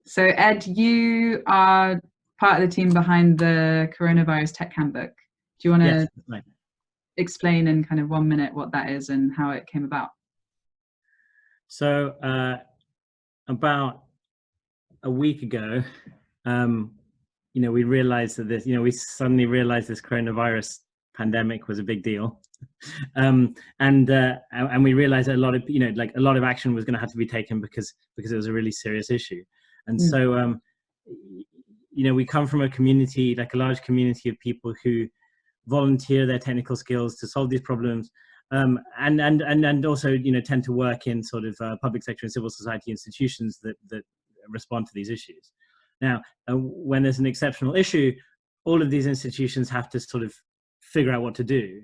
So Ed, you are part of the team behind the Coronavirus Tech Handbook. Do you want Yes, to that's right. explain in kind of 1 minute what that is and how it came about? So about a week ago, we realized that we suddenly realized this coronavirus pandemic was a big deal. And we realized that a lot of action was going to have to be taken because it was a really serious issue. And so, we come from a community, like a large community of people who volunteer their technical skills to solve these problems, and also tend to work in sort of public sector and civil society institutions that respond to these issues. Now, when there's an exceptional issue, all of these institutions have to sort of figure out what to do,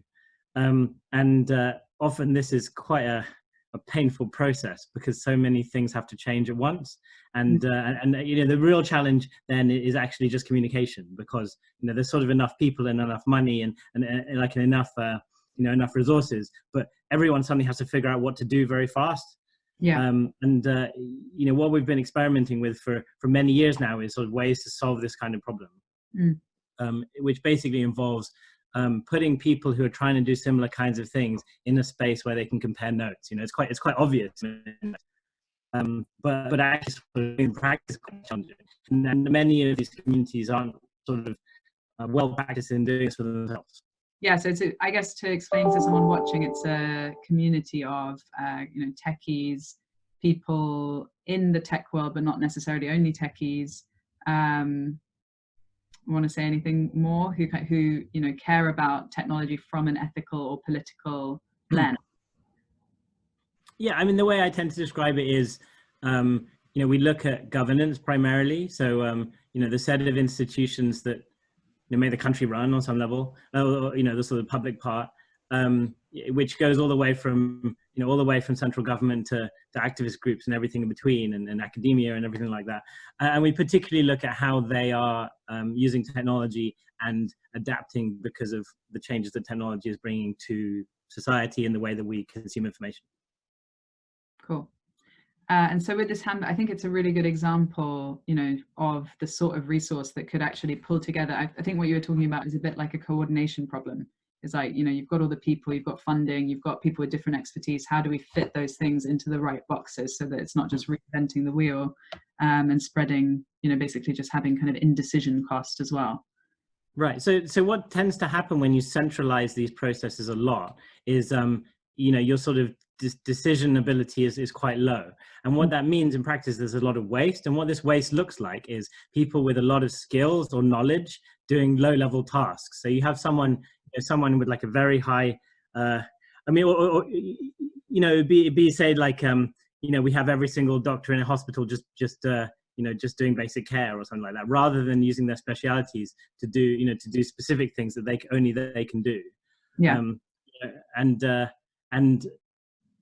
and often this is quite a painful process because so many things have to change at once. And the real challenge then is actually just communication, because there's sort of enough people and enough money and enough enough resources, but everyone suddenly has to figure out what to do very fast. Yeah. What we've been experimenting with for many years now is sort of ways to solve this kind of problem, which basically involves putting people who are trying to do similar kinds of things in a space where they can compare notes. It's quite obvious, but actually in practice, quite challenging. And many of these communities aren't sort of well practiced in doing this for themselves. Yeah, so I guess to explain to someone watching, it's a community of techies, people in the tech world, but not necessarily only techies. Want to say anything more? Who care about technology from an ethical or political lens? Yeah, I mean, the way I tend to describe it is, we look at governance primarily. So, the set of institutions that make the country run on some level, the sort of public part, which goes all the way from central government to activist groups and everything in between, and academia and everything like that. And we particularly look at how they are using technology and adapting because of the changes that technology is bringing to society and the way that we consume information. Cool. And so with this handbook, I think it's a really good example, of the sort of resource that could actually pull together. I think what you were talking about is a bit like a coordination problem. It's like, you've got all the people, you've got funding, you've got people with different expertise. How do we fit those things into the right boxes so that it's not just reinventing the wheel and spreading, basically just having kind of indecision cost as well. Right. So what tends to happen when you centralize these processes a lot is, your sort of decision ability is quite low. And what that means in practice, there's a lot of waste. And what this waste looks like is people with a lot of skills or knowledge doing low-level tasks. So you have someone with like a very high, be say like, we have every single doctor in a hospital just doing basic care or something like that, rather than using their specialities to do specific things that they can do. Yeah.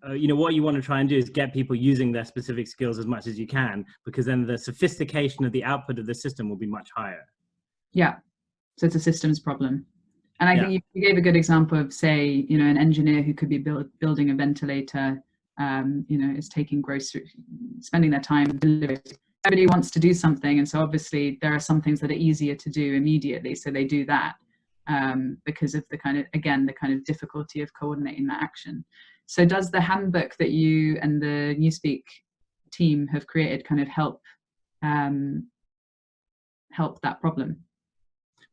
What you want to try and do is get people using their specific skills as much as you can, because then the sophistication of the output of the system will be much higher. Yeah. So it's a systems problem. And I think you gave a good example of, say, an engineer who could be building a ventilator, is taking spending their time delivering. Everybody wants to do something. And so obviously there are some things that are easier to do immediately. So they do that because of the kind of difficulty of coordinating that action. So does the handbook that you and the Newspeak team have created kind of help that problem?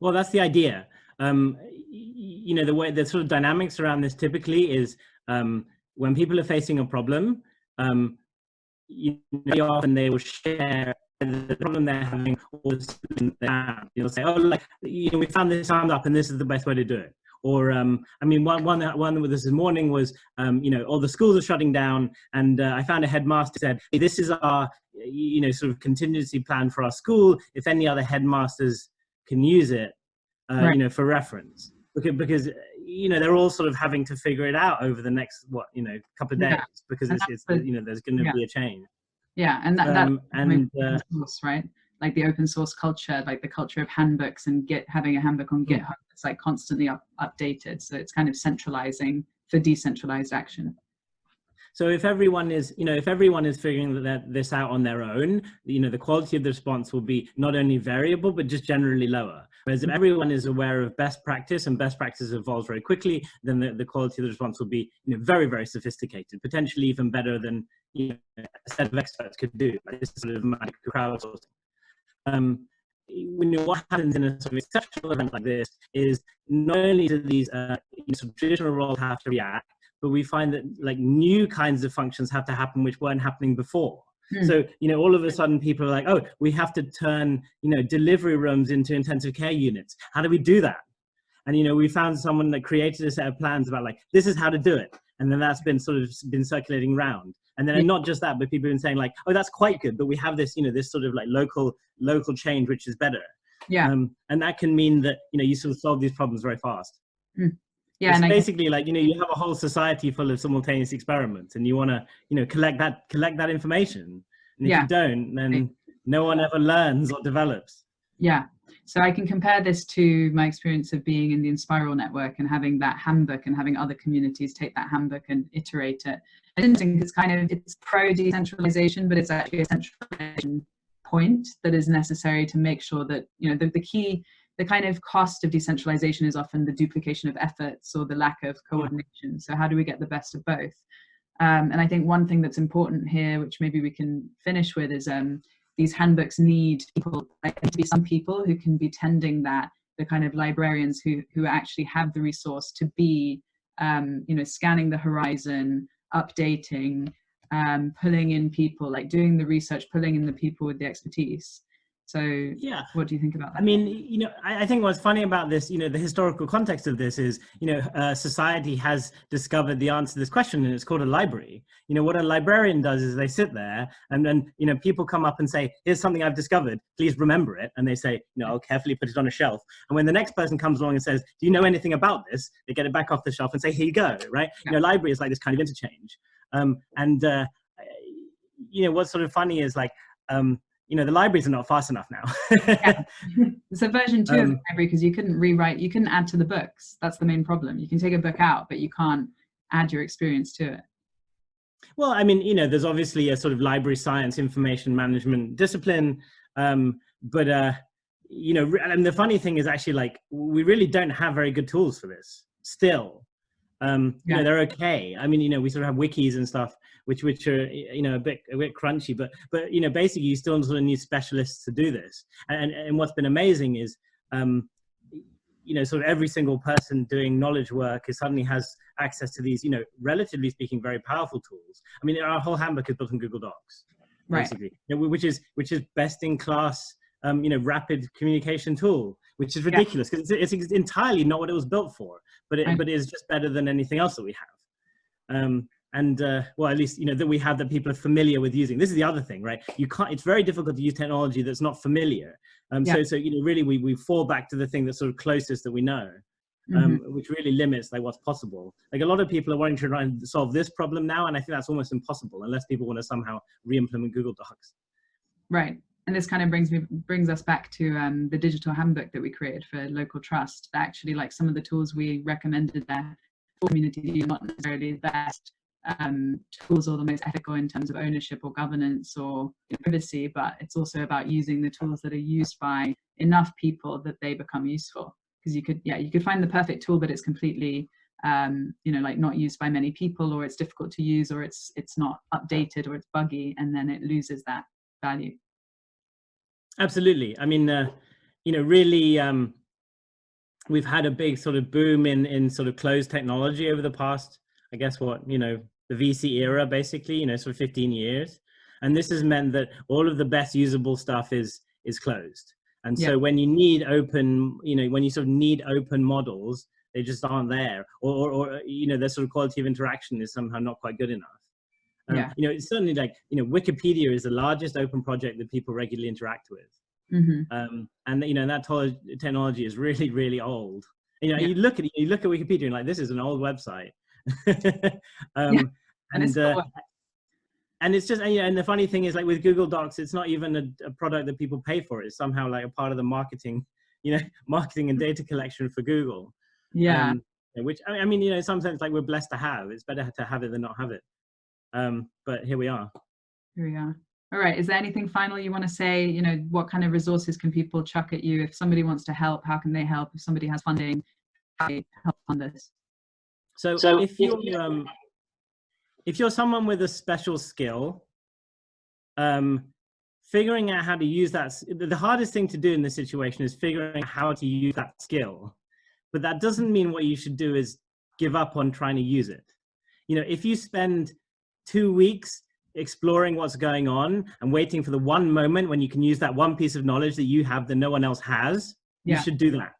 Well, that's the idea. The way the sort of dynamics around this typically is when people are facing a problem, often they will share the problem they're having or the solution they have. You'll say, we found this up and this is the best way to do it. Or, one with this morning was, all the schools are shutting down, and I found a headmaster said, hey, this is our, sort of contingency plan for our school. If any other headmasters can use it, right. For reference, because they're all sort of having to figure it out over the next couple of days, because there's going to be a change. Yeah, and open source, right? Like the open source culture, like the culture of handbooks and having a handbook on GitHub. It's like constantly updated, so it's kind of centralizing for decentralized action. So if everyone is, if everyone is figuring this out on their own, the quality of the response will be not only variable, but just generally lower. Whereas if everyone is aware of best practice, and best practice evolves very quickly, then the quality of the response will be very, very sophisticated, potentially even better than a set of experts could do. Like this sort of crowdsourcing. What happens in a sort of exceptional event like this is not only do these sort of traditional roles have to react, but we find that like new kinds of functions have to happen which weren't happening before. So, all of a sudden people are like, oh, we have to turn, delivery rooms into intensive care units. How do we do that? And, we found someone that created a set of plans about like, this is how to do it. And then that's been been circulating around. And then not just that, but people have been saying like, oh, that's quite good. But we have this, this sort of like local change, which is better. Yeah. And that can mean that, you sort of solve these problems very fast. Yeah, it's basically like, you have a whole society full of simultaneous experiments and you want to, collect that information. And if you don't, then no one ever learns or develops. Yeah. So I can compare this to my experience of being in the Inspiral network and having that handbook and having other communities take that handbook and iterate it. I didn't think it's pro decentralization, but it's actually a centralization point that is necessary to make sure that, the kind of cost of decentralization is often the duplication of efforts or the lack of coordination. So how do we get the best of both? And I think one thing that's important here, which maybe we can finish with, is these handbooks need people, like to be some people who can be tending that, the kind of librarians who actually have the resource to be, scanning the horizon, updating, pulling in people, like doing the research, pulling in the people with the expertise. So yeah, what do you think about that? I mean, I think what's funny about this, the historical context of this is, society has discovered the answer to this question, and it's called a library. What a librarian does is they sit there and then, people come up and say, here's something I've discovered, please remember it. And they say, I'll carefully put it on a shelf. And when the next person comes along and says, do you know anything about this? They get it back off the shelf and say, here you go, right? Yeah. Library is like this kind of interchange. What's sort of funny is like, the libraries are not fast enough now. Yeah. So version 2 of the library, because you couldn't add to the books. That's the main problem. You can take a book out, but you can't add your experience to it. Well, I mean, there's obviously a sort of library science information management discipline. And the funny thing is actually like, we really don't have very good tools for this still. They're okay. I mean, we sort of have wikis and stuff, which are, a bit crunchy, but basically you still sort of need specialists to do this. And what's been amazing is, sort of every single person doing knowledge work suddenly has access to these, relatively speaking, very powerful tools. I mean, our whole handbook is built on Google Docs, basically, which is best in class, rapid communication tool, which is ridiculous because it's entirely not what it was built for, but it is just better than anything else that we have. Well, at least, that we have, that people are familiar with using. This is the other thing, right? It's very difficult to use technology that's not familiar. So really we fall back to the thing that's sort of closest that we know, which really limits like what's possible. Like a lot of people are wanting to try and solve this problem now, and I think that's almost impossible unless people want to somehow re-implement Google Docs. Right. And this kind of brings us back to the digital handbook that we created for local trust. Actually, like some of the tools we recommended there for community are not necessarily the best tools or the most ethical in terms of ownership or governance or privacy, but it's also about using the tools that are used by enough people that they become useful. Because you could find the perfect tool, but it's completely like not used by many people, or it's difficult to use, or it's not updated, or it's buggy, and then it loses that value. Absolutely. I mean, really, we've had a big sort of boom in sort of closed technology over the past, I guess, the VC era, basically, sort of 15 years. And this has meant that all of the best usable stuff is closed. And so when you need open, when you sort of need open models, they just aren't there, or their sort of quality of interaction is somehow not quite good enough. It's certainly like, Wikipedia is the largest open project that people regularly interact with. And that technology is really, really old. You look at Wikipedia and like, this is an old website. And it's just, and the funny thing is, like with Google Docs, it's not even a product that people pay for. It's somehow like a part of the marketing and data collection for Google. Which, I mean, in some sense, like we're blessed to have. It's better to have it than not have it. But here we are. Here we are. All right. Is there anything final you want to say? You know, what kind of resources can people chuck at you? If somebody wants to help, how can they help? If somebody has funding, how can they help fund this? So if you're someone with a special skill, figuring out how to use that, the hardest thing to do in this situation is figuring out how to use that skill. But that doesn't mean what you should do is give up on trying to use it. You know, if you spend 2 weeks exploring what's going on and waiting for the one moment when you can use that one piece of knowledge that you have that no one else has, you should do that.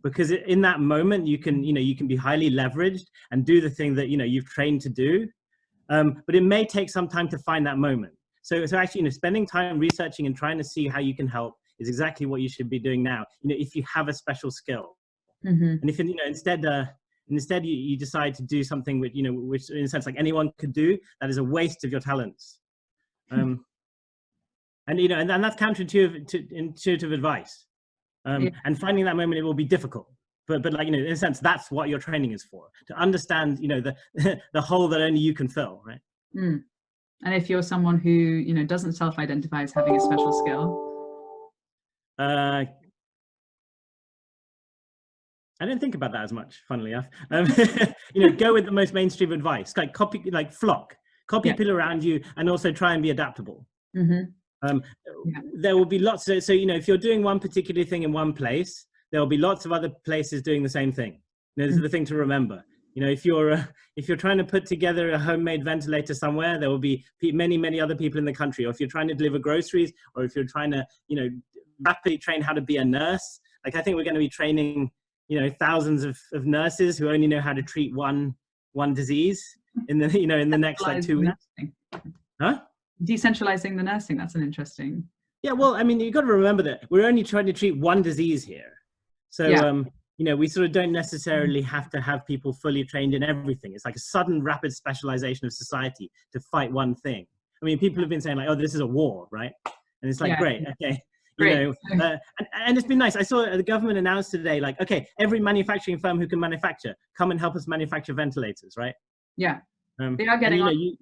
Because in that moment, you can be highly leveraged and do the thing that, you've trained to do. But it may take some time to find that moment. So actually, spending time researching and trying to see how you can help is exactly what you should be doing now. If you have a special skill, and if instead you decide to do something which which in a sense like anyone could do, that is a waste of your talents. And that's counterintuitive advice. And finding that moment, it will be difficult. But like, in a sense, that's what your training is for, to understand, the hole that only you can fill, right? And if you're someone who, doesn't self-identify as having a special skill? I didn't think about that as much, funnily enough. Go with the most mainstream advice, like flock, copy people around you, and also try and be adaptable. There will be lots of, so if you're doing one particular thing in one place, there will be lots of other places doing the same thing. This is the thing to remember. If you're trying to put together a homemade ventilator somewhere, there will be many other people in the country. Or if you're trying to deliver groceries, or if you're trying to rapidly train how to be a nurse, like I think we're going to be training thousands of nurses who only know how to treat one disease in the in the next like 2 weeks. Huh? Decentralizing the nursing, that's an interesting. Yeah, well, I mean, you've got to remember that we're only trying to treat one disease here. So, we sort of don't necessarily have to have people fully trained in everything. It's like a sudden, rapid specialization of society to fight one thing. I mean, people have been saying like, oh, this is a war, right? And it's like, great, okay. And it's been nice. I saw the government announced today, like, okay, every manufacturing firm who can manufacture, come and help us manufacture ventilators, right? Yeah, they are getting on.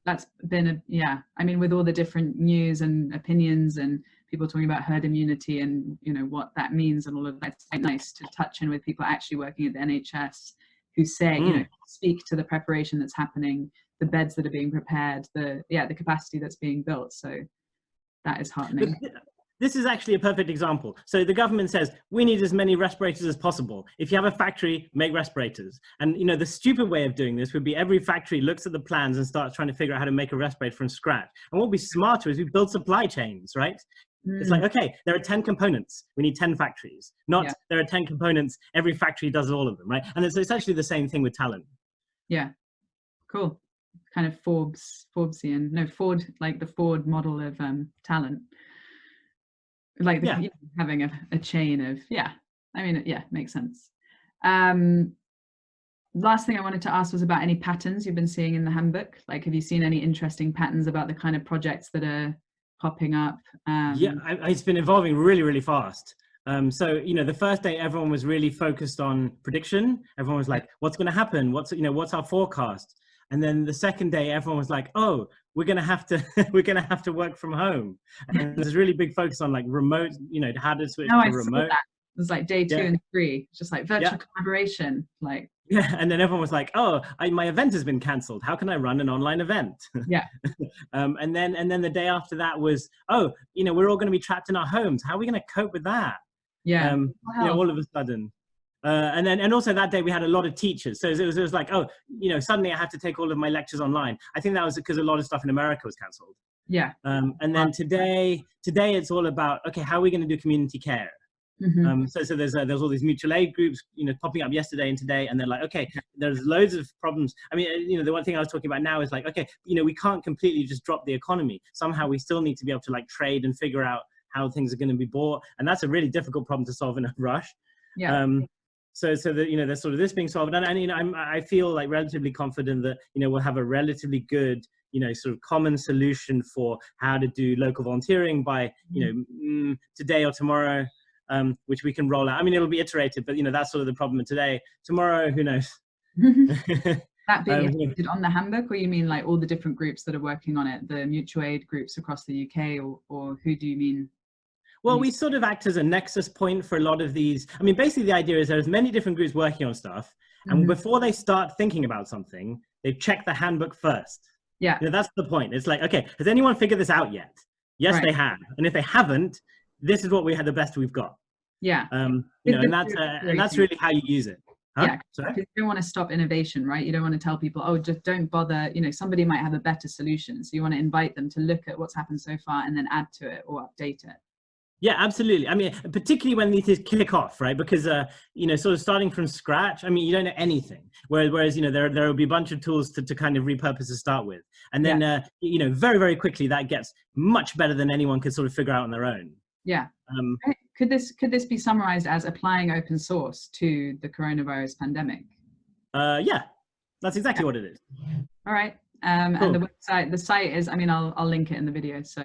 That's been I mean, with all the different news and opinions and people talking about herd immunity and what that means and all of that, it's quite nice to touch in with people actually working at the NHS who say speak to the preparation that's happening, the beds that are being prepared, the capacity that's being built. So that is heartening. But this is actually a perfect example. So the government says, we need as many respirators as possible. If you have a factory, make respirators. And the stupid way of doing this would be every factory looks at the plans and starts trying to figure out how to make a respirator from scratch. And what would be smarter is we build supply chains, right? It's like, okay, there are 10 components. We need 10 factories. Not there are 10 components. Every factory does all of them, right? And it's essentially the same thing with talent. Yeah. Cool. Kind of Forbesian. No, Ford, like the Ford model of talent. Like having a chain of, makes sense. Last thing I wanted to ask was about any patterns you've been seeing in the handbook. Like, have you seen any interesting patterns about the kind of projects that are popping up? It's been evolving really, really fast. So, the first day everyone was really focused on prediction. Everyone was like, what's going to happen? What's our forecast? And then the second day, everyone was like, "Oh, we're gonna have to work from home." And there's a really big focus on like remote, how to switch to remote. It was like day 2 and 3, just like virtual collaboration, like. Yeah, and then everyone was like, "Oh, my event has been cancelled. How can I run an online event?" Yeah. And then the day after that was, "Oh, we're all going to be trapped in our homes. How are we going to cope with that?" Yeah. All of a sudden. And also that day we had a lot of teachers. So it was like, oh, suddenly I had to take all of my lectures online. I think that was because a lot of stuff in America was cancelled. Yeah. And then today it's all about, okay, how are we going to do community care? So there's all these mutual aid groups, popping up yesterday and today, and they're like, okay, there's loads of problems. I mean, the one thing I was talking about now is like, okay, we can't completely just drop the economy. Somehow we still need to be able to like trade and figure out how things are going to be bought, and that's a really difficult problem to solve in a rush. Yeah. So that there's sort of this being solved, and I feel like relatively confident that we'll have a relatively good sort of common solution for how to do local volunteering by today or tomorrow, which we can roll out. I mean, it'll be iterated, but that's sort of the problem today. Tomorrow, who knows? That being implemented on the handbook, or you mean like all the different groups that are working on it, the mutual aid groups across the UK, or who do you mean? Well, we sort of act as a nexus point for a lot of these. I mean, basically the idea is there's many different groups working on stuff, and before they start thinking about something, they check the handbook first. Yeah. You know, that's the point. It's like, okay, has anyone figured this out yet? Yes, right. they have. And if they haven't, this is what we had, the best we've got. Yeah. You know, and that's really how you use it. Huh? Yeah, because you don't want to stop innovation, right? You don't want to tell people, oh, just don't bother. You know, somebody might have a better solution. So you want to invite them to look at what's happened so far and then add to it or update it. Yeah, absolutely. I mean, particularly when these things kick off, right? Because, you know, sort of starting from scratch, I mean, you don't know anything. Whereas you know, there will be a bunch of tools to kind of repurpose to start with. And then, you know, very, very quickly that gets much better than anyone could sort of figure out on their own. Yeah. Could this be summarized as applying open source to the coronavirus pandemic? Yeah, that's exactly what it is. All right. Cool. And the site is, I mean, I'll link it in the video. So